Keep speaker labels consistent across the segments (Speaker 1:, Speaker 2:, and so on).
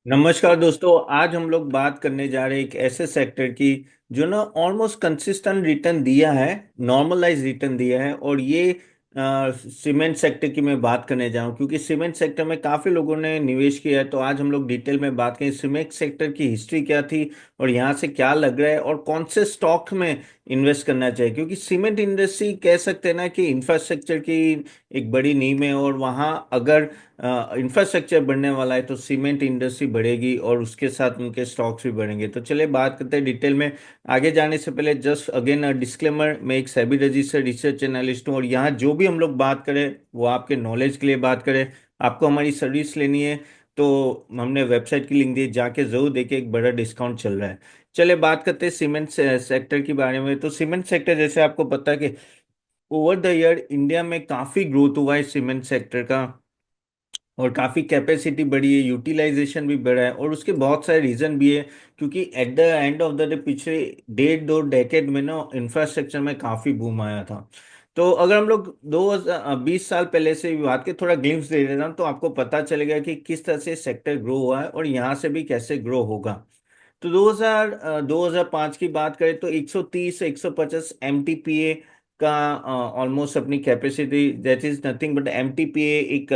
Speaker 1: नमस्कार दोस्तों। आज हम लोग बात करने जा रहे हैं एक ऐसे सेक्टर की जो ना ऑलमोस्ट कंसिस्टेंट रिटर्न दिया है, नॉर्मलाइज रिटर्न दिया है। और ये सीमेंट सेक्टर की मैं बात करने जा रहा हूँ क्योंकि सीमेंट सेक्टर में काफ़ी लोगों ने निवेश किया है। तो आज हम लोग डिटेल में बात करें सीमेंट सेक्टर की हिस्ट्री क्या थी और यहाँ से क्या लग रहा है और कौन से स्टॉक में इन्वेस्ट करना चाहिए, क्योंकि सीमेंट इंडस्ट्री कह सकते हैं ना कि इंफ्रास्ट्रक्चर की एक बड़ी नींव है। और वहाँ अगर इंफ्रास्ट्रक्चर बढ़ने वाला है तो सीमेंट इंडस्ट्री बढ़ेगी और उसके साथ उनके स्टॉक्स भी बढ़ेंगे। तो चलिए बात करते हैं डिटेल में। आगे जाने से पहले जस्ट अगेन डिस्क्लेमर, मैं एक सेबी रजिस्टर्ड रिसर्च एनालिस्ट हूँ और यहाँ जो भी हम लोग बात करें वो आपके नॉलेज के लिए बात करें। आपको हमारी सर्विस लेनी है तो हमने वेबसाइट की लिंक दी, जाके जरूर देखिए, एक बड़ा डिस्काउंट चल रहा है। चलिए बात करते हैं सीमेंट सेक्टर के बारे में। तो सीमेंट सेक्टर जैसे आपको पता है कि ओवर द ईयर इंडिया में काफी ग्रोथ हुआ है सीमेंट सेक्टर का, और काफ़ी कैपेसिटी बढ़ी है, यूटिलाइजेशन भी बढ़ा है, और उसके बहुत सारे रीज़न भी है। क्योंकि at the end of the day पिछले डेढ़ दो डेकेड में ना इंफ्रास्ट्रक्चर में काफ़ी बूम आया था। तो अगर हम लोग 2020 साल पहले से बात के थोड़ा ग्लिम्स दे देना तो आपको पता चलेगा कि किस तरह से सेक्टर ग्रो हुआ है और यहाँ से भी कैसे ग्रो होगा। तो 2005 की बात करें तो 130 से 150 एमटीपीए का ऑलमोस्ट अपनी capacity, that is nothing but MTPA. एक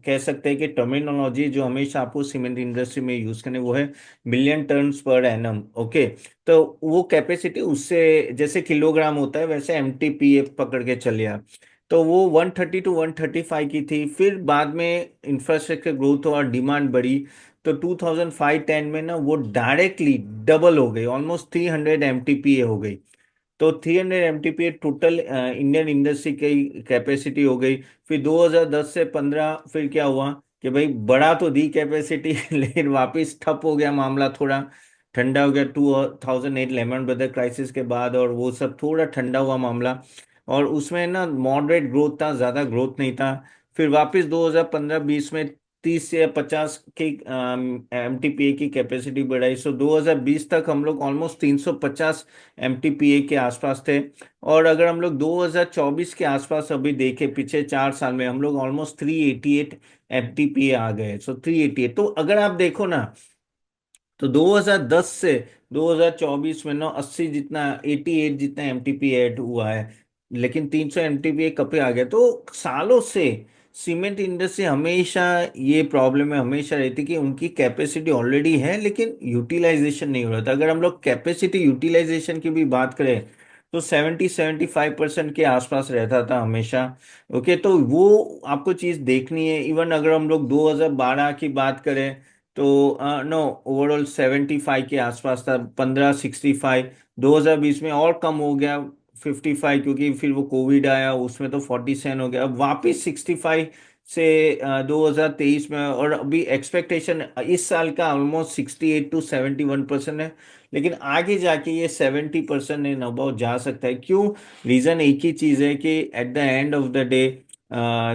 Speaker 1: कह सकते हैं कि टर्मिनोलॉजी जो हमेशा आपको सीमेंट इंडस्ट्री में यूज करने, वो है million turns per annum. Okay, तो वो कैपेसिटी उससे जैसे किलोग्राम होता है वैसे एमटीपीए पकड़ के चलिए आप। तो वो 130 टू 135 की थी। फिर बाद में इंफ्रास्ट्रक्चर ग्रोथ और डिमांड बढ़ी तो 2005-10 में ना वो डायरेक्टली डबल हो गई, ऑलमोस्ट 300 एमटीपीए हो गई। तो 300 एमटीपीए टोटल इंडियन इंडस्ट्री की कैपेसिटी हो गई। फिर 2010 से 15 फिर क्या हुआ कि भाई बढ़ा तो दी कैपेसिटी लेकिन वापस ठप हो गया मामला, थोड़ा ठंडा हो गया 2008 लेमन ब्रदर क्राइसिस के बाद, और वो सब थोड़ा ठंडा हुआ मामला। और उसमें ना मॉडरेट ग्रोथ था, ज़्यादा ग्रोथ नहीं था। फिर वापस 2015-20 में 30 से 50 की एमटीपीए की कैपेसिटी बढ़ाई। सो 2020 तक हम लोग ऑलमोस्ट 350 एमटीपीए के आसपास थे। और अगर हम लोग 2024 के आसपास अभी देखें, पीछे 4 साल में हम लोग ऑलमोस्ट 388 एमटीपीए आ गए। सो 388, तो अगर आप देखो ना तो 2010 से 2024 में ना 80 जितना, 88 जितना एमटीपी ऐड हुआ है, लेकिन 300 एमटीपी कब पे आ गया। तो सालों से सीमेंट इंडस्ट्री हमेशा ये प्रॉब्लम है, हमेशा रहती कि उनकी कैपेसिटी ऑलरेडी है लेकिन यूटिलाइजेशन नहीं हो रहा था। अगर हम लोग कैपेसिटी यूटिलाइजेशन की भी बात करें तो 70-75% के आसपास रहता था हमेशा। ओके, तो वो आपको चीज देखनी है। इवन अगर हम लोग 2012 की बात करें तो नो, ओवरऑल 75 के आसपास था, 15, 65। 2020 में और कम हो गया 55, क्योंकि फिर वो कोविड आया, उसमें तो 47 हो गया। अब वापिस 65 से 2023 में, और अभी एक्सपेक्टेशन इस साल का ऑलमोस्ट 68 to 71% है। लेकिन आगे जाके ये 70% एंड अबाउट जा सकता है। क्यों? रीजन एक ही चीज है कि at the end of the day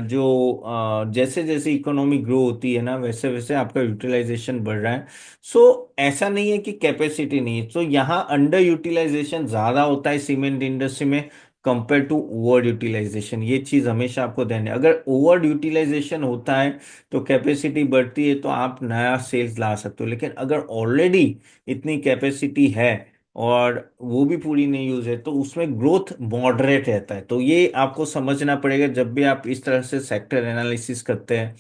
Speaker 1: जो जैसे जैसे इकोनॉमी ग्रो होती है ना वैसे वैसे आपका यूटिलाइजेशन बढ़ रहा है। सो ऐसा नहीं है कि कैपेसिटी नहीं है। तो यहाँ अंडर यूटिलाइजेशन ज्यादा होता है सीमेंट इंडस्ट्री में कंपेयर टू ओवर यूटिलाइजेशन। ये चीज हमेशा आपको ध्यान है। अगर ओवर यूटिलाइजेशन होता है तो कैपेसिटी बढ़ती है तो आप नया सेल्स ला सकते हो, लेकिन अगर ऑलरेडी इतनी कैपेसिटी है और वो भी पूरी नहीं यूज है तो उसमें ग्रोथ मॉडरेट रहता है। तो ये आपको समझना पड़ेगा जब भी आप इस तरह से सेक्टर एनालिसिस करते हैं।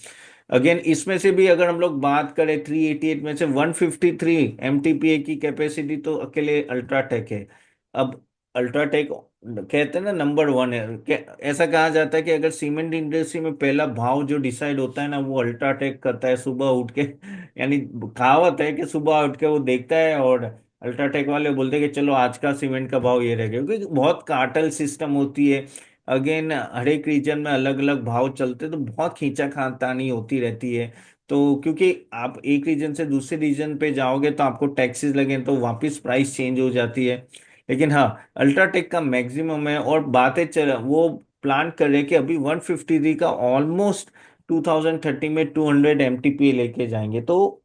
Speaker 1: अगेन इसमें से भी अगर हम लोग बात करें 388 में से 153 एमटीपीए की कैपेसिटी तो अकेले अल्ट्राटेक है। अब अल्ट्राटेक कहते हैं ना नंबर वन है। ऐसा कहा जाता है कि अगर सीमेंट इंडस्ट्री में पहला भाव जो डिसाइड होता है ना वो अल्ट्राटेक करता है सुबह उठ के यानी कहावत है कि सुबह उठ के वो देखता है और अल्ट्राटेक वाले बोलते हैं कि चलो आज का सीमेंट का भाव ये रहेगा, क्योंकि बहुत कार्टेल सिस्टम होती है। अगेन हर एक रीजन में अलग अलग भाव चलते हैं तो बहुत खींचा खानतानी होती रहती है। तो क्योंकि आप एक रीजन से दूसरे रीजन पे जाओगे तो आपको टैक्सेस लगे तो वापस प्राइस चेंज हो जाती है। लेकिन हाँ, अल्ट्राटेक का मैक्सिमम है और बातें चल वो प्लान कर रहे हैं कि अभी 153 का ऑलमोस्ट 2030 में 200 एमटीपी लेके जाएंगे। तो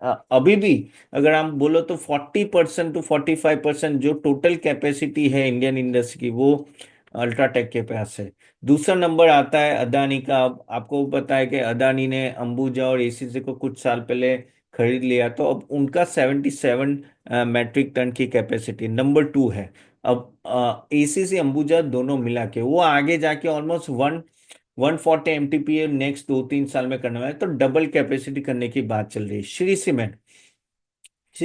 Speaker 1: अभी भी अगर आप बोलो तो 40% to 45% जो टोटल कैपेसिटी है इंडियन इंडस्ट्री की वो अल्ट्राटेक के पास है। दूसरा नंबर आता है अदानी का। अब आपको पता है कि अदानी ने अंबुजा और एसीसी को कुछ साल पहले खरीद लिया, तो अब उनका 77 मैट्रिक टन की कैपेसिटी नंबर 2 है। अब एसीसी अंबुजा दोनों मिला के वो आगे जाके ऑलमोस्ट 140 MTPA नेक्स्ट 2-3 साल में करने वाला है, तो डबल कैपेसिटी करने की बात चल रही है। श्री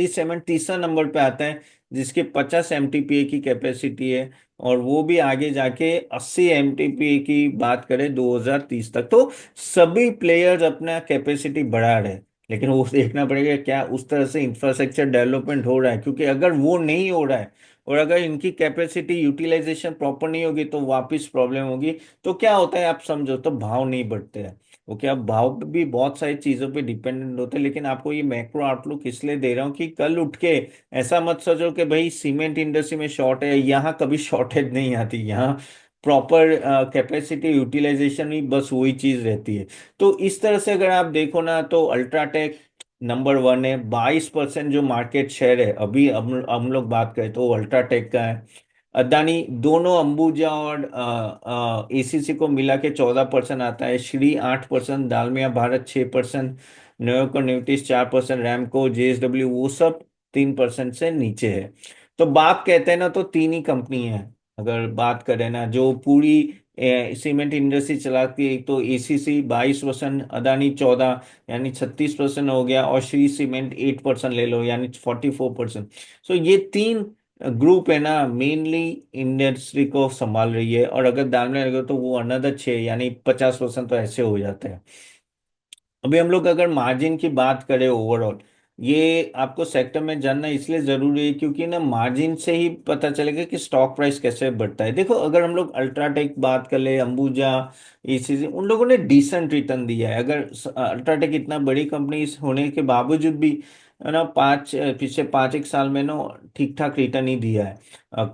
Speaker 1: सीमेंट तीसरा नंबर पे आता है, जिसके 50 MTPA की कैपेसिटी है, और वो भी आगे जाके 80 MTPA की बात करें 2030 तक। तो सभी प्लेयर्स अपना कैपेसिटी बढ़ा रहे हैं, लेकिन वो देखना पड़ेगा क्या उस तरह से इंफ्रास्ट्रक्चर डेवलपमेंट हो रहा है, क्योंकि अगर वो नहीं हो रहा है और अगर इनकी कैपेसिटी यूटिलाइजेशन प्रॉपर नहीं होगी तो वापस प्रॉब्लम होगी। तो क्या होता है आप समझो, तो भाव नहीं बढ़ते हैं। ओके, अब भाव पे भी बहुत सारी चीजों पे डिपेंडेंट होते हैं, लेकिन आपको ये मैक्रो आउटलुक इसलिए दे रहा हूँ कि कल उठ के ऐसा मत सोचो कि भाई सीमेंट इंडस्ट्री में शॉर्ट है। यहाँ कभी शॉर्टेज नहीं आती, यहाँ प्रॉपर कैपेसिटी यूटिलाइजेशन ही बस वही चीज रहती है। तो इस तरह से अगर आप देखो ना, तो अल्ट्राटेक नंबर 1 है, 22% जो मार्केट शेयर है अभी। हम लोग बात करें तो अल्ट्राटेक का है। अदानी दोनों अंबुजा और एसीसी को मिला के 14% आता है। श्री 8%, दालमिया भारत 6%, न्योको न्यूटिस 4%, रैमको, जेएसडब्ल्यू वो सब 3% से नीचे है। तो बात कहते हैं ना, तो तीन ही कंपनी है अगर बात करें ना जो पूरी सीमेंट इंडस्ट्री चलाती है। एक तो एसीसी 22%, अदानी 14, यानी 36% हो गया, और श्री सीमेंट 8% ले लो, यानी 44%। सो ये तीन ग्रुप है ना, मेनली इंडस्ट्री को संभाल रही है। और अगर दामने लगे तो वो अनदर 6, यानी 50% तो ऐसे हो जाते हैं। अभी हम लोग अगर मार्जिन की बात करें ओवरऑल, ये आपको सेक्टर में जानना इसलिए जरूरी है क्योंकि ना मार्जिन से ही पता चलेगा कि स्टॉक प्राइस कैसे बढ़ता है। देखो, अगर हम लोग अल्ट्राटेक बात कर ले, अंबुजा, एसीसी, उन लोगों ने डिसेंट रिटर्न दिया है। अगर अल्ट्राटेक इतना बड़ी कंपनी होने के बावजूद भी है ना, पिछले 5 एक साल में ना ठीक ठाक रिटर्न ही दिया है,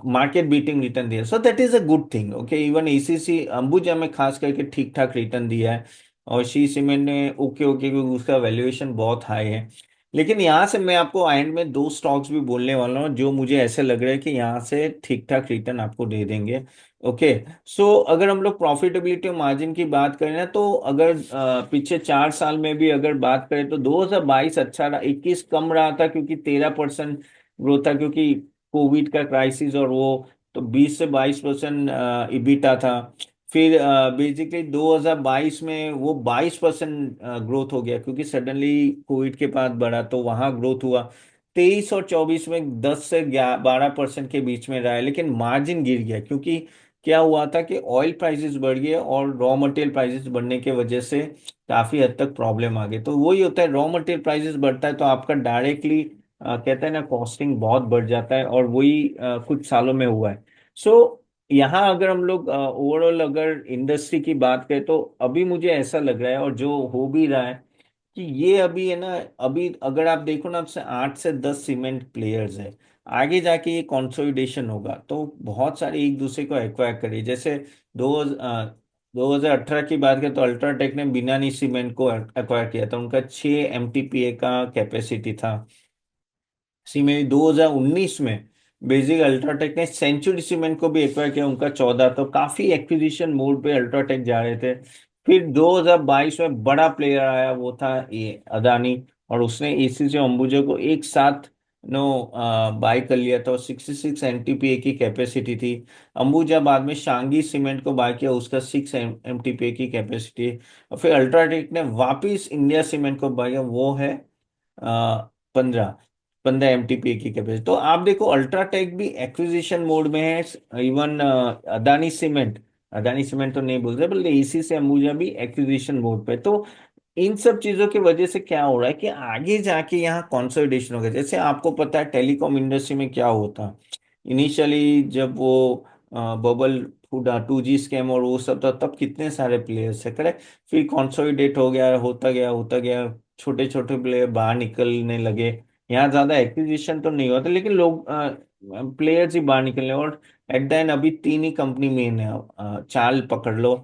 Speaker 1: मार्केट बीटिंग रिटर्न दिया है। So that is a good thing. Okay, even ACC Ambuja में खास करके ठीक ठाक रिटर्न दिया है, और शी सीमेंट ने ओके ओके, क्योंकि उसका वैल्यूएशन बहुत हाई है। लेकिन यहाँ से मैं आपको एंड में दो स्टॉक्स भी बोलने वाला हूँ जो मुझे ऐसे लग रहा है कि यहाँ से ठीक ठाक रिटर्न आपको दे देंगे। ओके, सो अगर हम लोग प्रॉफिटेबिलिटी और मार्जिन की बात करें ना, तो अगर पीछे 4 साल में भी अगर बात करें तो 2022 अच्छा रहा, 21 कम रहा था क्योंकि 13% ग्रोथ था, क्योंकि कोविड का क्राइसिस और वो, तो 20 से 22% इबिटा था। फिर बेसिकली 2022 में वो 22% ग्रोथ हो गया, क्योंकि सडनली कोविड के बाद बढ़ा तो वहां ग्रोथ हुआ। 23 और 24 में 10 से 12% के बीच में रहा है, लेकिन मार्जिन गिर गया, क्योंकि क्या हुआ था कि ऑयल प्राइसेस बढ़ गए और रॉ मटेरियल प्राइसेस बढ़ने की वजह से काफी हद तक प्रॉब्लम आ गई। तो वही होता है, रॉ मटेरियल प्राइसेस बढ़ता है तो आपका डायरेक्टली कहते हैं ना कॉस्टिंग बहुत बढ़ जाता है, और वही कुछ सालों में हुआ है। सो यहाँ अगर हम लोग ओवरऑल अगर इंडस्ट्री की बात करें, तो अभी मुझे ऐसा लग रहा है, और जो हो भी रहा है, कि ये अभी है ना, अभी अगर आप देखो ना, अब से 8 से 10 सीमेंट प्लेयर्स है। आगे जाके ये कंसोलिडेशन होगा, तो बहुत सारे एक दूसरे को एक्वायर करिए। जैसे दो 2018 की बात करें तो अल्ट्राटेक ने बिनानी सीमेंट को एक्वायर किया था, उनका 6 MTPA का कैपेसिटी था। इसी में 2019 में बेसिक अल्ट्राटेक ने सेंचुरी सीमेंट को भी एक्वायर किया, उनका 14। तो काफी एक्विजिशन मोड पे अल्ट्राटेक जा रहे थे। फिर 2022 में बड़ा प्लेयर आया, वो था ये अदानी, और उसने एसीसी और अंबुजा को एक साथ नो बाय कर लिया था। 66 MTPA की कैपेसिटी थी। अंबुजा बाद में शांगी सीमेंट को बाय किया, उसका 6 MTPA की कैपेसिटी। और फिर अल्ट्राटेक ने वापिस इंडिया सीमेंट को बाय किया, वो है 15 15 MTPA की कैपेसिटी। तो आप देखो, अल्ट्राटेक भी एक्विजिशन मोड में है। इवन अदानी सीमेंट तो नहीं बोल रहे, बल्कि इसी से अंबुजा भी एक्विजिशन मोड पे। तो इन सब चीजों की वजह से क्या हो रहा है कि आगे जाके यहाँ कंसोलिडेशन होगा। जैसे आपको पता है टेलीकॉम इंडस्ट्री में क्या होता, इनिशियली जब वो बबल फूटा, 2G स्कैम और वो सब था, तब कितने सारे प्लेयर्स है, करेक्ट। फिर कंसोलिडेट हो गया, होता गया होता गया, छोटे छोटे प्लेयर बाहर निकलने लगे। यहाँ ज्यादा एक्विजिशन तो नहीं होता, लेकिन लोग प्लेयर्स ही बाहर निकलने, और एट द एंड अभी तीन ही कंपनी मेन है। चाल पकड़ लो,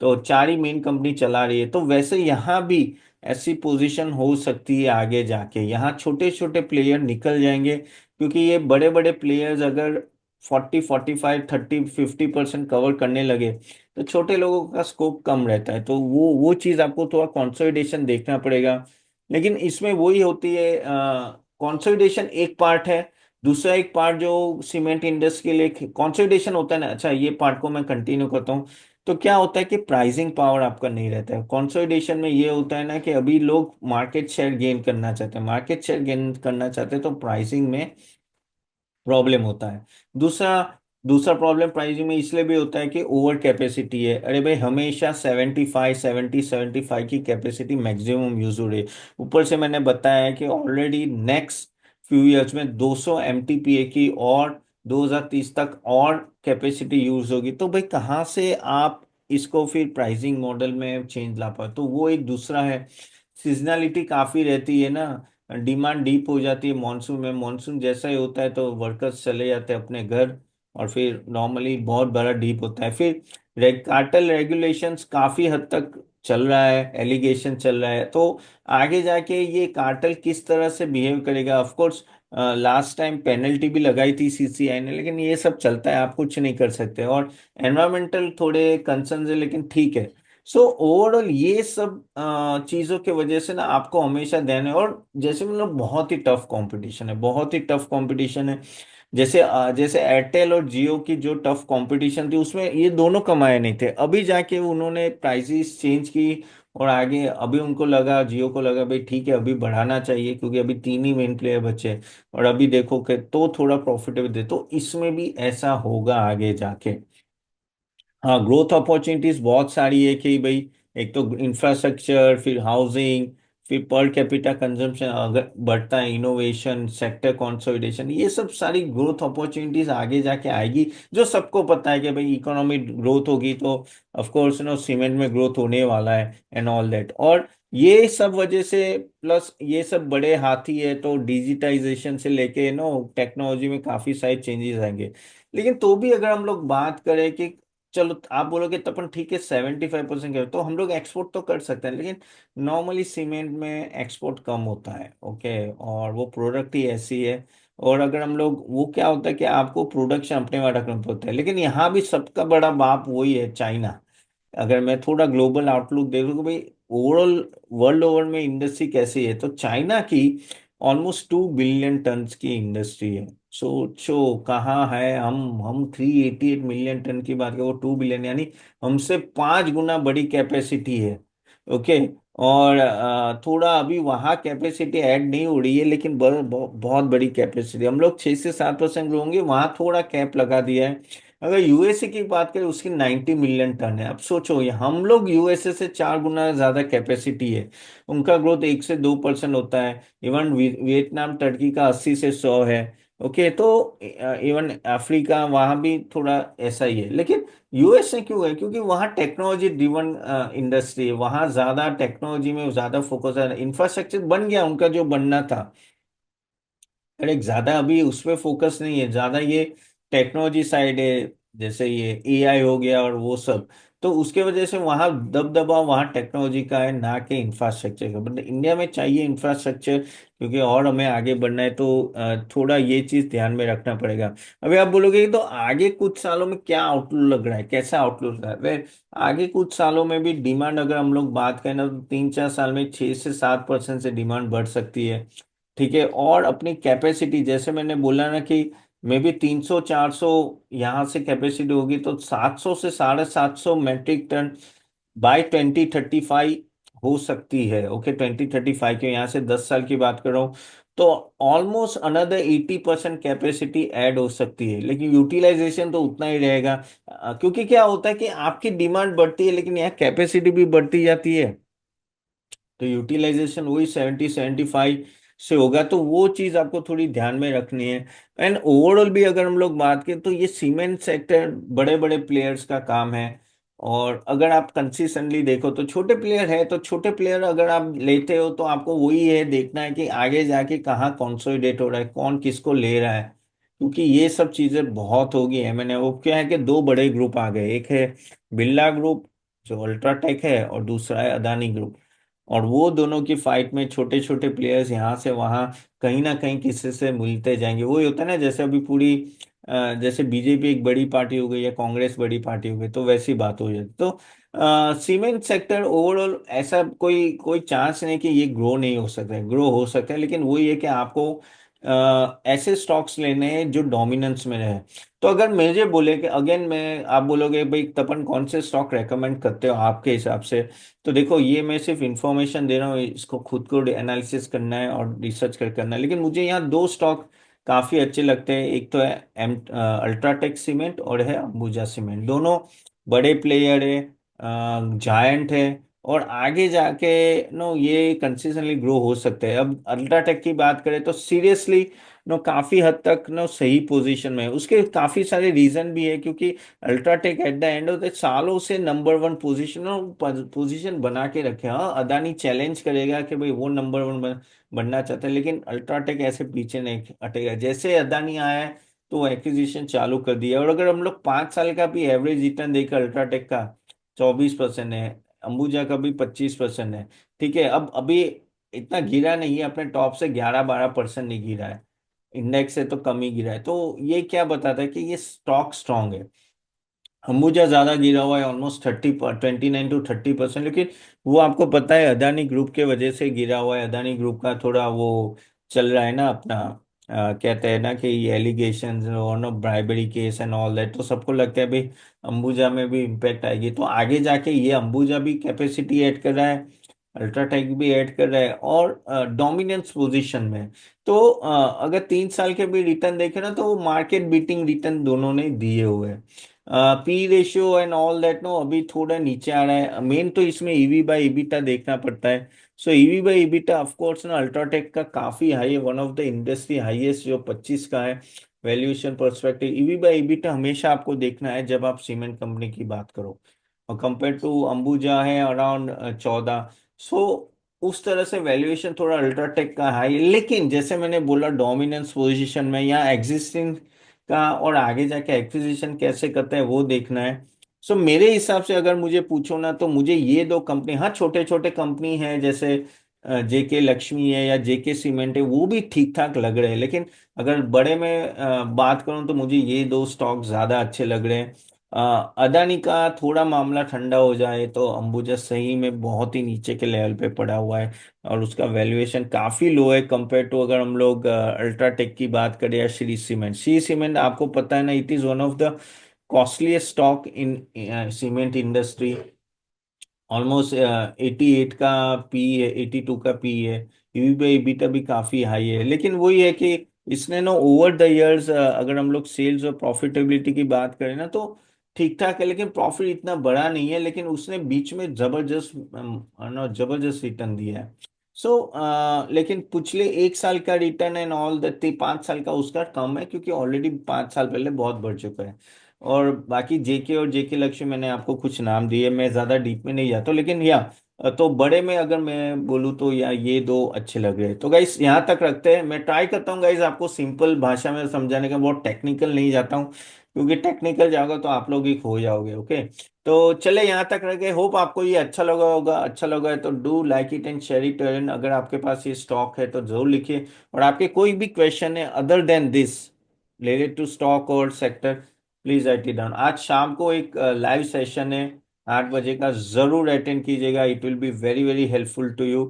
Speaker 1: तो चार ही मेन कंपनी चला रही है। तो वैसे यहाँ भी ऐसी पोजीशन हो सकती है आगे जाके, यहाँ छोटे छोटे प्लेयर निकल जाएंगे, क्योंकि ये बड़े बड़े प्लेयर्स अगर 40 45 30 50% कवर करने लगे तो छोटे लोगों का स्कोप कम रहता है, तो वो चीज आपको थोड़ा कंसोलिडेशन देखना पड़ेगा। लेकिन इसमें वही होती है, कंसोलिडेशन एक पार्ट है, दूसरा एक पार्ट जो सीमेंट इंडस्ट्री के लिए कंसोलिडेशन होता है ना, अच्छा ये पार्ट को मैं कंटिन्यू करता हूँ। तो क्या होता है कि प्राइसिंग पावर आपका नहीं रहता है कंसोलिडेशन में, ये होता है ना कि अभी लोग मार्केट शेयर गेन करना चाहते हैं, मार्केट शेयर गेन करना चाहते हैं तो प्राइसिंग में प्रॉब्लम होता है। दूसरा दूसरा प्रॉब्लम प्राइसिंग में इसलिए भी होता है कि ओवर कैपेसिटी है। अरे भाई हमेशा 75 70 75 की कैपेसिटी मैक्सिमम यूज हो रही है। ऊपर से मैंने बताया है कि ऑलरेडी नेक्स्ट फ्यू इयर्स में 200 एमटीपीए की और 2030 तक और कैपेसिटी यूज होगी, तो भाई कहाँ से आप इसको फिर प्राइसिंग मॉडल में चेंज ला पाए, तो वो एक दूसरा है। सीजनैलिटी काफी रहती है ना, डिमांड डीप हो जाती है मॉनसून में, मॉनसून जैसा ही होता है तो वर्कर्स चले जाते हैं अपने घर, और फिर नॉर्मली बहुत बड़ा डीप होता है। फिर कार्टेल रेगुलेशंस काफी हद तक चल रहा है, एलिगेशन चल रहा है, तो आगे जाके ये कार्टेल किस तरह से बिहेव करेगा। Of course last time penalty भी लगाई थी सीसीआई ने, लेकिन ये सब चलता है, आप कुछ नहीं कर सकते। और एनवायरमेंटल थोड़े कंसर्न है, लेकिन ठीक है। सो ओवरऑल ये सब चीजों के वजह से ना आपको हमेशा ध्यान है। और जैसे मतलब बहुत ही टफ कंपटीशन है, बहुत ही टफ कंपटीशन है। जैसे एयरटेल और जियो की जो टफ कंपटीशन थी उसमें ये दोनों कमाए नहीं थे, अभी जाके उन्होंने प्राइसेस चेंज की, और आगे अभी उनको लगा, जियो को लगा भाई ठीक है अभी बढ़ाना चाहिए क्योंकि अभी तीन ही मेन प्लेयर बचे हैं, और अभी देखो कि तो थोड़ा प्रॉफिटेबल दे, तो इसमें भी ऐसा होगा आगे जाके। हाँ, ग्रोथ अपॉर्चुनिटीज बहुत सारी है कि भाई एक तो इंफ्रास्ट्रक्चर, फिर हाउसिंग, फिर पर कैपिटा कंजम्पशन अगर बढ़ता है, इनोवेशन, सेक्टर कंसोलिडेशन, ये सब सारी ग्रोथ अपॉर्चुनिटीज आगे जाके आएगी, जो सबको पता है कि भाई इकोनॉमी ग्रोथ होगी तो ऑफ कोर्स सीमेंट में ग्रोथ होने वाला है एंड ऑल दैट। और ये सब वजह से प्लस ये सब बड़े हाथी है, तो डिजिटाइजेशन से लेके टेक्नोलॉजी में काफी सारे चेंजेस आएंगे। लेकिन तो भी अगर हम लोग बात करें कि चलो आप बोलोगे तो अपन ठीक है 75% करें, तो हम लोग एक्सपोर्ट तो कर सकते हैं, लेकिन नॉर्मली सीमेंट में एक्सपोर्ट कम होता है, ओके, और वो प्रोडक्ट ही ऐसी है। और अगर हम लोग वो क्या होता है कि आपको प्रोडक्शन अपने वहाँ रखना पड़ता है, लेकिन यहाँ भी सबका बड़ा बाप वही है, चाइना। अगर मैं थोड़ा ग्लोबल आउटलुक देखूं कि भाई ओवरऑल वर्ल्ड ओवर में इंडस्ट्री कैसी है, तो चाइना की ऑलमोस्ट 2 बिलियन टन्स की इंडस्ट्री है। सोचो कहाँ है, हम 388 मिलियन टन की बात करें, वो 2 बिलियन, यानी हमसे 5 गुना बड़ी कैपेसिटी है। ओके। और थोड़ा अभी वहाँ कैपेसिटी ऐड नहीं हो रही है, लेकिन बहुत बड़ी कैपेसिटी, हम लोग 6 से 7% ग्रो होंगे, वहाँ थोड़ा कैप लगा दिया है। अगर यूएसए की बात करें उसकी 90 मिलियन टन है। अब सोचो ये हम लोग यूएसए से 4 गुना ज्यादा कैपेसिटी है, उनका ग्रोथ 1 से 2% होता है। इवन वियतनाम टर्की का 80 से 100 है। ओके, तो इवन अफ्रीका वहाँ भी थोड़ा ऐसा ही है। लेकिन यूएसए क्यों है, क्योंकि वहाँ टेक्नोलॉजी ड्रिवन इंडस्ट्री है, वहाँ ज्यादा टेक्नोलॉजी में ज्यादा फोकस है, इंफ्रास्ट्रक्चर बन गया उनका जो बनना था। अरे ज्यादा अभी उस पे फोकस नहीं है, ज्यादा ये टेक्नोलॉजी साइड है, जैसे ये एआई हो गया और वो सब। तो उसके वजह से वहाँ दबदबा वहाँ टेक्नोलॉजी का है, ना कि इंफ्रास्ट्रक्चर का। बट इंडिया में चाहिए इंफ्रास्ट्रक्चर, क्योंकि और हमें आगे बढ़ना है, तो थोड़ा ये चीज ध्यान में रखना पड़ेगा। अभी आप बोलोगे कि तो आगे कुछ सालों में क्या आउटलुक लग रहा है, कैसा आउटलुक लग रहा है। आगे कुछ सालों में भी डिमांड अगर हम लोग बात करें ना, तो 3 4 साल में 6 से 7% से डिमांड बढ़ सकती है। ठीक है, और अपनी कैपेसिटी जैसे मैंने बोला ना कि मे बी 300 400 यहाँ से कैपेसिटी होगी, तो 700 से 750 मैट्रिक टन बाय 2035 हो सकती है। ओके, 2035 के यहाँ से 10 साल की बात कर रहा हूँ, तो ऑलमोस्ट अनदर 80% कैपेसिटी ऐड हो सकती है, लेकिन यूटिलाइजेशन तो उतना ही रहेगा। क्योंकि क्या होता है कि आपकी डिमांड बढ़ती है लेकिन यहाँ कैपेसिटी भी बढ़ती जाती है, तो यूटिलाइजेशन वही 70 75 से होगा, तो वो चीज आपको थोड़ी ध्यान में रखनी है। एंड ओवरऑल भी अगर हम लोग बात करें तो ये सीमेंट सेक्टर बड़े बड़े प्लेयर्स का काम है। और अगर आप कंसिस्टेंटली देखो तो छोटे प्लेयर है, तो छोटे प्लेयर अगर आप लेते हो तो आपको वही है देखना है कि आगे जाके कहाँ कंसोलिडेट हो रहा है, कौन किसको ले रहा है। क्योंकि ये सब चीजें बहुत होगी एमएनए, वो क्या है कि दो बड़े ग्रुप आ गए, एक है बिरला ग्रुप जो अल्ट्राटेक है, और दूसरा है अदानी ग्रुप। और वो दोनों की फाइट में छोटे छोटे प्लेयर्स यहाँ से वहां कहीं ना कहीं किसी से मिलते जाएंगे। वही होता है ना, जैसे अभी पूरी जैसे बीजेपी एक बड़ी पार्टी हो गई या कांग्रेस बड़ी पार्टी हो गई तो वैसी बात हो जाती। तो सीमेंट सेक्टर ओवरऑल ऐसा कोई कोई चांस नहीं कि ये ग्रो नहीं हो सकता है, ग्रो हो सकता है, लेकिन वही है कि आपको ऐसे स्टॉक्स लेने हैं जो डोमिनेंस में रहे। तो अगर मुझे बोले कि अगेन मैं, आप बोलोगे भाई तपन कौन से स्टॉक रेकमेंड करते हो आपके हिसाब से, तो देखो ये मैं सिर्फ इंफॉर्मेशन दे रहा हूँ, इसको खुद को एनालिसिस करना है और रिसर्च कर करना है, लेकिन मुझे यहाँ दो स्टॉक काफी अच्छे लगते हैं। एक तो है अल्ट्राटेक सीमेंट और है अंबुजा सीमेंट। दोनों बड़े प्लेयर है, जायंट है, और आगे जाके नो ये कंसिस्टेंटली ग्रो हो सकते हैं। अब अल्ट्राटेक की बात करें तो सीरियसली नो काफी हद तक नो सही पोजीशन में है। उसके काफी सारे रीजन भी है, क्योंकि UltraTech at the end of the सालों से नंबर वन पोजीशन पोजीशन बना के रखे। हाँ, अदानी चैलेंज करेगा कि भाई वो नंबर वन बनना चाहते हैं, लेकिन अल्ट्राटेक ऐसे पीछे नहीं हटेगा। जैसे अदानी आया है तो एक्विजिशन चालू कर दिया। और अगर हम लोग 5 साल का भी एवरेज रिटर्न देकर, अल्ट्राटेक का 24% है, अंबुजा का भी 25% है। ठीक है, अब अभी इतना गिरा नहीं है, अपने टॉप से 11-12% नहीं गिरा है, इंडेक्स से तो कम ही गिरा है। तो ये क्या बताता है कि ये स्टॉक स्ट्रांग है। अंबुजा ज्यादा गिरा हुआ है, ऑलमोस्ट 29 to 30%, लेकिन वो आपको पता है अदानी ग्रुप के वजह से गिरा हुआ है। अदानी ग्रुप का थोड़ा वो चल रहा है ना अपना, कहते हैं ना कि ये एलिगेशन और no bribery case and all that, तो सबको लगता है भाई अंबुजा में भी इम्पेक्ट आएगी। तो आगे जाके ये अंबुजा भी कैपेसिटी ऐड कर रहा है, अल्ट्राटेक भी ऐड कर रहा है, और डोमिनेंस पोजीशन में है। तो अगर 3 साल के भी रिटर्न देखे ना, तो वो मार्केट बीटिंग रिटर्न दोनों ने दिए हुए हैं। P ratio and all that no अभी थोड़ा नीचे आ रहा है। मेन तो इसमें ईवी बाय ईबिटा देखना पड़ता है। So EV by EBITDA of course ना अल्ट्राटेक का काफी हाई है, one of the industry highest जो 25 का है valuation perspective. EV by EBITDA हमेशा आपको देखना है जब आप सीमेंट कंपनी की बात करो, और कंपेयर टू अंबुजा है अराउंड 14। सो उस तरह से वैल्यूएशन थोड़ा अल्ट्राटेक का हाई है, लेकिन जैसे मैंने बोला डोमिनेंस पोजीशन में या एग्जिस्टिंग का, और आगे जाके एक्विजिशन कैसे करते हैं वो देखना है। सो मेरे हिसाब से अगर मुझे पूछो ना, तो मुझे ये दो कंपनी, हाँ छोटे छोटे कंपनी है जैसे जेके लक्ष्मी है या जेके सीमेंट है, वो भी ठीक ठाक लग रहे हैं, लेकिन अगर बड़े में बात करूं तो मुझे ये दो स्टॉक ज्यादा अच्छे लग रहे हैं। अदानी का थोड़ा मामला ठंडा हो जाए तो अंबुजा सही में बहुत ही नीचे के लेवल पे पड़ा हुआ है, और उसका वैल्यूएशन काफी लो है कंपेयर टू, अगर हम लोग अल्ट्राटेक की बात करें या श्री सीमेंट आपको पता है ना, it is one of the costliest stock in cement industry. Almost 88 का पी है, 82 का पी है। ईवी बाई ईबिटा भी काफी हाई है, लेकिन वही है कि इसने ना ओवर द इयर्स, अगर हम लोग सेल्स और प्रॉफिटेबिलिटी की बात करें ना, तो ठीक ठाक है, लेकिन प्रॉफिट इतना बड़ा नहीं है। लेकिन उसने बीच में जबरदस्त जबरदस्त रिटर्न दिया है। सो लेकिन पिछले 1 साल का रिटर्न एंड ऑल दैट, 5 साल का उसका कम है, क्योंकि ऑलरेडी 5 साल पहले बहुत बढ़ चुका है। और बाकी जेके और जेके लक्ष्य मैंने आपको कुछ नाम दिए, मैं ज्यादा डीप में नहीं जाता हूँ, लेकिन या तो बड़े में अगर मैं बोलूँ तो या ये दो अच्छे लग रहे हैं। तो गाइस यहाँ तक रखते हैं, मैं ट्राई करता हूँ गाइस आपको सिंपल भाषा में समझाने का, बहुत टेक्निकल नहीं जाता हूँ, क्योंकि टेक्निकल जाओगे तो आप लोग ही खो जाओगे। ओके, तो चले यहाँ तक रखे, होप आपको ये अच्छा लगा होगा। अच्छा लगा है तो do like it and share it. अगर आपके पास ये स्टॉक है तो जरूर लिखिए, और आपके कोई भी क्वेश्चन है other than this related to stock और sector, please write it down. आज शाम को एक लाइव सेशन है 8 बजे का, जरूर अटेंड कीजिएगा, it will be very very helpful to you.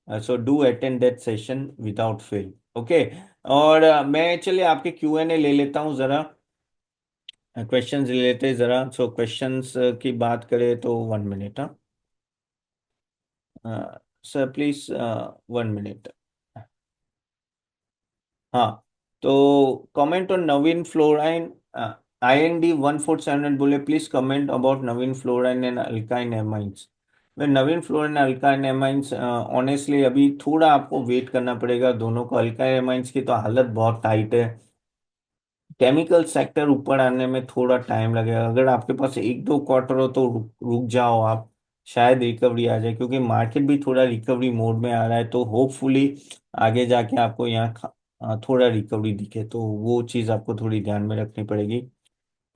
Speaker 1: So do attend that session without fail. Okay, और मैं चलिए आपके Q&A ले लेता हूँ जरा, क्वेश्चंस ले लेते हैं जरा। सो क्वेश्चंस की बात करें तो 1 मिनट। Sir please 1 minute. हाँ, तो comment on Naveen fluorine, IND 14700 बोले, please comment about Naveen fluorine and alkyne amines. Way Naveen fluorine alkyne amines, honestly अभी थोड़ा आपको वेट करना पड़ेगा दोनों को। अल्काइन एमाइंस की तो हालत बहुत टाइट है, केमिकल सेक्टर ऊपर आने में थोड़ा टाइम लगेगा। अगर आपके पास 1-2 क्वार्टर हो तो रुक जाओ आप, शायद रिकवरी आ जाए, क्योंकि मार्केट भी थोड़ा रिकवरी मोड में आ रहा है। तो होपफुली आगे जाके आपको यहाँ थोड़ा रिकवरी दिखे, तो वो चीज़ आपको थोड़ी ध्यान में रखनी पड़ेगी।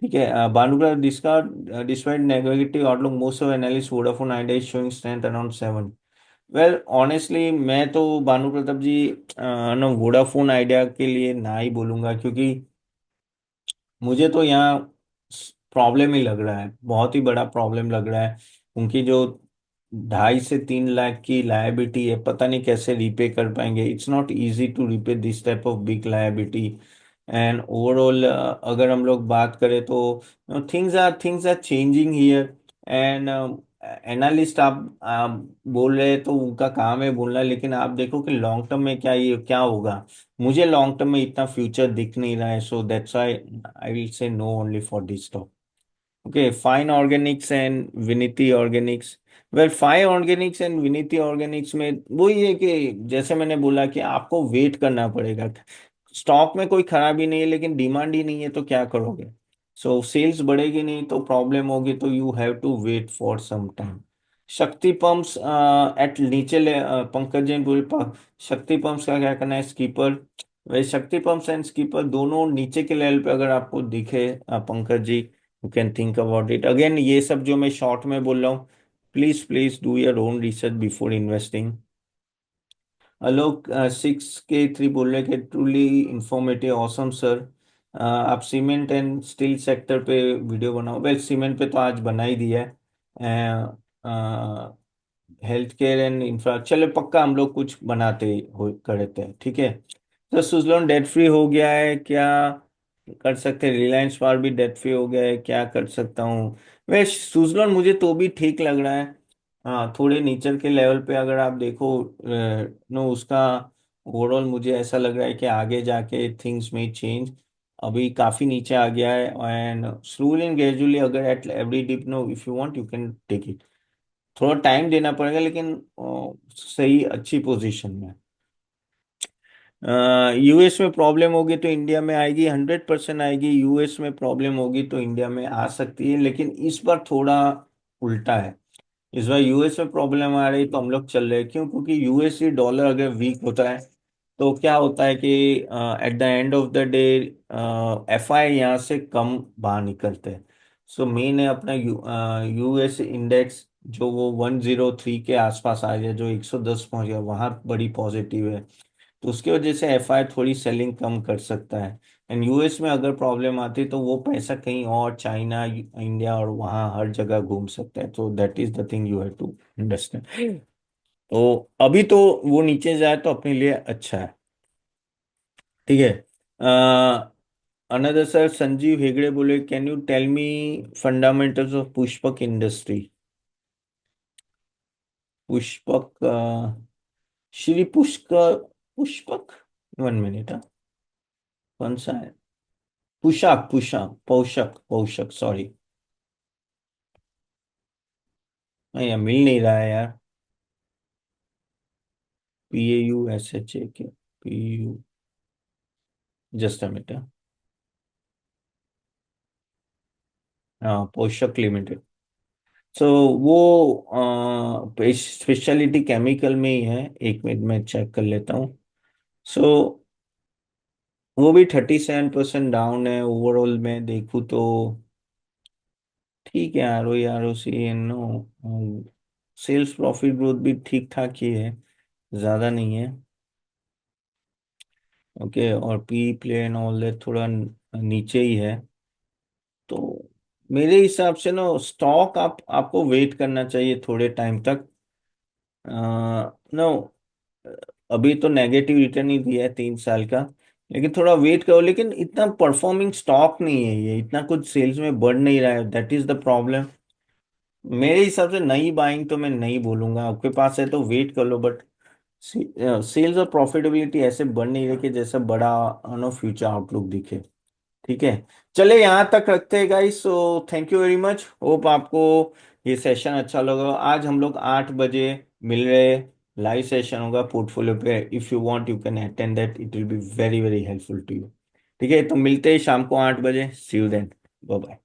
Speaker 1: ठीक है, Bhanuka discard despite negative outlook most of analyst Vodafone idea is showing strength around 7। Well honestly मैं तो भानु प्रताप जी नो वोडाफोन आइडिया के लिए ना ही बोलूंगा, क्योंकि मुझे तो यहाँ प्रॉब्लम ही लग रहा है, बहुत ही बड़ा प्रॉब्लम लग रहा है। उनकी जो 2.5 से 3 लाख की लायबिलिटी है, पता नहीं कैसे रीपे कर पाएंगे। It's not easy to repay this type of big liability. And overall अगर हम लोग बात करें तो things are changing here. And analyst आप बोल रहे हैं तो उनका काम है बोलना, लेकिन आप देखो कि लॉन्ग टर्म में क्या ये क्या होगा। मुझे लॉन्ग टर्म में इतना फ्यूचर दिख नहीं रहा है, so that's why I will say no only for this stock. Okay, fine organics and Vinati organics. Well, fine organics and Vinati organics में वही है कि जैसे मैंने बोला कि आपको वेट करना पड़ेगा। स्टॉक में कोई खराबी नहीं है, लेकिन डिमांड ही नहीं है तो क्या करोगे। सो सेल्स बढ़ेगी नहीं तो प्रॉब्लम होगी, तो you have to wait for some time. Shakti pumps at नीचे पंकज जैन बोले शक्ति पंप्स का क्या करना है, स्कीपर। वही शक्ति पंप्स एंड स्कीपर दोनों नीचे के लेवल पे अगर आपको दिखे Pankaj ji, you can think about it again. ये सब जो मैं शॉर्ट में बोल रहा हूँ, please please do your own research before investing. Alok 6K3 बोल रहे कि ट्रूली इंफॉर्मेटिव ऑसम सर। आप सीमेंट एंड स्टील सेक्टर पे वीडियो बनाओ। वेल, सीमेंट पे तो आज बना ही दिया है। हेल्थ केयर एंड इंफ्रा, चलो पक्का हम लोग कुछ बनाते हो करते हैं, ठीक है। तो सुजलॉन डेट फ्री हो गया है क्या, कर सकते हैं। रिलायंस पावर भी डेट फ्री हो गया है, क्या कर सकता हूँ। वह सुजलॉन मुझे तो भी ठीक लग रहा है। हाँ, थोड़े नीचे के लेवल पे अगर आप देखो नो उसका ओवरऑल मुझे ऐसा लग रहा है कि आगे जाके थिंग्स में चेंज। अभी काफी नीचे आ गया है एंड स्लोली एंड ग्रेजुअली अगर at every dip no if you want you can take it. थोड़ा टाइम देना पड़ेगा, लेकिन सही अच्छी पोजीशन में। यूएस में प्रॉब्लम होगी तो इंडिया में आएगी, 100% आएगी। यूएस में प्रॉब्लम होगी तो इंडिया में आ सकती है, लेकिन इस बार थोड़ा उल्टा है। इस बार यूएस में प्रॉब्लम आ रही तो हम लोग चल रहे हैं, क्यों? क्योंकि यूएसडी डॉलर अगर वीक होता है तो क्या होता है कि at the end of the day FI यहाँ से कम बाहर निकलते हैं। सो मेन है अपना यूएस इंडेक्स, जो वो 103 के आसपास आ गया, जो 110 पहुंच गया, वहां बड़ी पॉजिटिव है। तो उसकी वजह से एफआई थोड़ी सेलिंग कम कर सकता है। एंड यूएस में अगर प्रॉब्लम आती है तो वो पैसा कहीं और चाइना इंडिया और वहाँ हर जगह घूम सकता है। तो that is the thing you have to understand. तो अभी तो वो नीचे जाए तो अपने लिए अच्छा है, ठीक है। अनदर सर संजीव हेगड़े बोले can you tell me fundamentals of Pushpak industry. Pushpak Shri Pushkar, Pushpak, 1 minute. कौन सा है? पुशाक, पुशाक, पोषक, पोषक, सॉरी। नहीं, मिल नहीं रहा है यार। PAUSHA के, PU, जस्ट अ मिनट। हाँ, पोषक लिमिटेड। सो वो स्पेशलिटी केमिकल में ही है। 1 मिनट में चेक कर लेता हूँ। सो वो भी 37% डाउन है ओवरऑल में देखूँ तो। ठीक है, ROE ROC no, sales profit growth भी ठीक ठाक ही है, ज़्यादा नहीं है। ओके, और P play and all that थोड़ा नीचे ही है। तो मेरे हिसाब से ना स्टॉक आपको वेट करना चाहिए थोड़े टाइम तक। नो, अभी तो नेगेटिव रिटर्न ही दिया है 3 साल का, लेकिन थोड़ा वेट करो। लेकिन इतना परफॉर्मिंग स्टॉक नहीं है ये, इतना कुछ सेल्स में बढ़ नहीं रहा है, दैट इज द प्रॉब्लम। मेरे हिसाब से नई बाइंग तो मैं नहीं बोलूंगा, आपके पास है तो वेट कर लो, बट सेल्स और प्रॉफिटेबिलिटी ऐसे बढ़ नहीं रही कि जैसा बड़ा नो फ्यूचर आउटलुक दिखे, ठीक है। चले यहाँ तक रखते हैं guys. So thank you very much, hope आपको ये सेशन अच्छा लगा। आज हम लोग 8 बजे मिल रहे, लाइव सेशन होगा पोर्टफोलियो पे। If you want you can attend that, it will be very very helpful to you. ठीक है, तो मिलते हैं शाम को 8 बजे। See you then, bye bye.